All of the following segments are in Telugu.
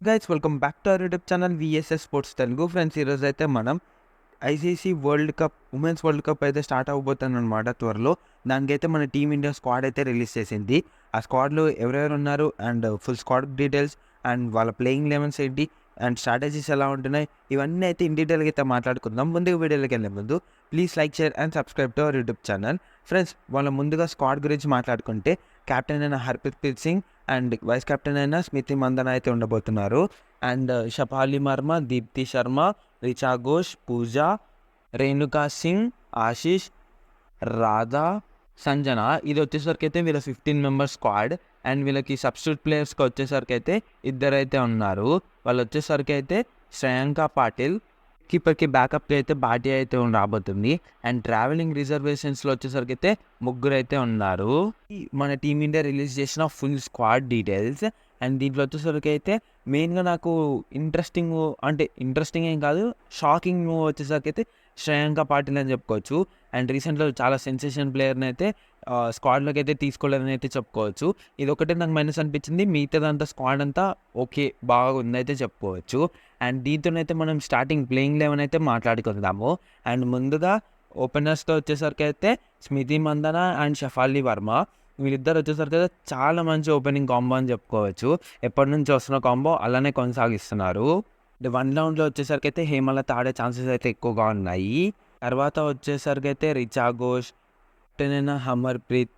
Guys welcome back to our YouTube channel VSS sports Telugu. Friends, ఈరోజు అయితే మనం ICC world cup women's world cup అయితే స్టార్ట్ అవ్వబోతుంది అనమాట త్వరలో. దానికైతే మన టీమిండియా స్క్వాడ్ అయితే రిలీజ్ చేసింది. ఆ స్క్వాడ్లో ఎవరెవరు ఉన్నారు and full squad details and వాళ్ళ ప్లేయింగ్ లెవెన్స్ ఏంటి అండ్ స్ట్రాటజీస్ ఎలా ఉంటున్నాయి, ఇవన్నీ అయితే ఇన్ డీటెయిల్గా అయితే మాట్లాడుకుందాం. ముందుగా వీడియోలోకి వెళ్ళే ముందు please like, share and subscribe to our YouTube channel. Friends, వాళ్ళ ముందుగా స్క్వాడ్ గురించి మాట్లాడుకుంటే కెప్టెన్ అయిన Harpreet Singh and vice captain అయిన స్మృతి మందన అయితే ఉండబోతున్నారు. అండ్ షఫాలి వర్మ, దీప్తి శర్మ, రిచా ఘోష్, పూజ, రేణుకా సింగ్, ఆశీష్, రాధా, సంజన. ఇది వచ్చేసరికి అయితే వీళ్ళ 15 మెంబర్స్ స్క్వాడ్. అండ్ వీళ్ళకి సబ్స్టిట్యూట్ ప్లేయర్స్కి వచ్చేసరికి అయితే ఇద్దరైతే ఉన్నారు. వాళ్ళు వచ్చేసరికి అయితే శ్రేయాంక పాటిల్, కీపర్కి బ్యాకప్కి అయితే భాటియా అయితే రాబోతుంది. అండ్ ట్రావెలింగ్ రిజర్వేషన్స్లో వచ్చేసరికి అయితే ముగ్గురు అయితే ఉన్నారు. మన టీమిండియా రిలీజ్ చేసిన ఫుల్ స్క్వాడ్ డీటెయిల్స్. అండ్ దీంట్లో వచ్చేసరికి అయితే మెయిన్గా నాకు ఇంట్రెస్టింగ్ ఏం కాదు, షాకింగ్ మూవ్ వచ్చేసరికి అయితే శ్రేయాంక పాటిల్ అని చెప్పుకోవచ్చు. అండ్ రీసెంట్లో చాలా సెన్సేషన్ ప్లేయర్ని అయితే స్క్వాడ్లోకి అయితే తీసుకోలేదని అయితే చెప్పుకోవచ్చు. ఇది ఒకటే నాకు మైనస్ అనిపించింది. మిగతాదంతా స్క్వాడ్ అంతా ఓకే, బాగా ఉందైతే చెప్పుకోవచ్చు. అండ్ దీంతోనైతే మనం స్టార్టింగ్ ప్లేయింగ్ 11 అయితే మాట్లాడుకుందాము. అండ్ ముందుగా ఓపెనర్స్తో వచ్చేసరికి అయితే స్మృతి మందన అండ్ షఫాలి వర్మ, వీళ్ళిద్దరు వచ్చేసరికి అయితే చాలా మంచి ఓపెనింగ్ కాంబో అని చెప్పుకోవచ్చు. ఎప్పటి నుంచి వస్తున్న కాంబో అలానే కొనసాగిస్తున్నారు. వన్ రౌండ్లో వచ్చేసరికి అయితే హేమలత ఆడే ఛాన్సెస్ అయితే ఎక్కువగా ఉన్నాయి. తర్వాత వచ్చేసరికి అయితే రిచా ఘోష్, కెప్టెన్ హర్మన్ప్రీత్,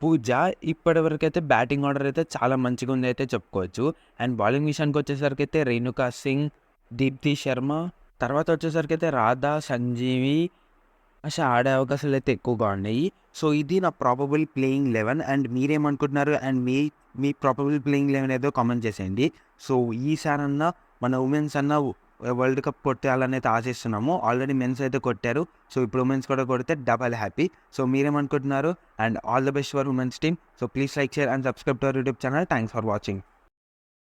పూజ. ఇప్పటివరకు అయితే బ్యాటింగ్ ఆర్డర్ అయితే చాలా మంచిగా ఉంది అయితే చెప్పుకోవచ్చు. అండ్ బౌలింగ్ విషయానికి వచ్చేసరికి అయితే రేణుకా సింగ్, దీప్తి శర్మ, తర్వాత వచ్చేసరికి అయితే రాధా, సంజీవి ఆడే అవకాశాలు అయితే ఎక్కువగా ఉన్నాయి. సో ఇది నా ప్రాబబుల్ ప్లేయింగ్ 11. అండ్ మీరేమనుకుంటున్నారు అండ్ మీ ప్రాబబుల్ ప్లేయింగ్ 11 ఏదో కామెంట్ చేసేయండి. సో ఈసారన్నా మన ఉమెన్స్ అన్న వరల్డ్ కప్ కొట్టాలని అయితే ఆశిస్తున్నాము. ఆల్రెడీ మెన్స్ అయితే కొట్టారు. సో ఇప్పుడు ఉమెన్స్ కూడా కొడితే డబల్ హ్యాపీ. సో మీరేమనుకుంటున్నారు? And all the best for women's team. So please like, share and subscribe to our YouTube channel. Thanks for watching.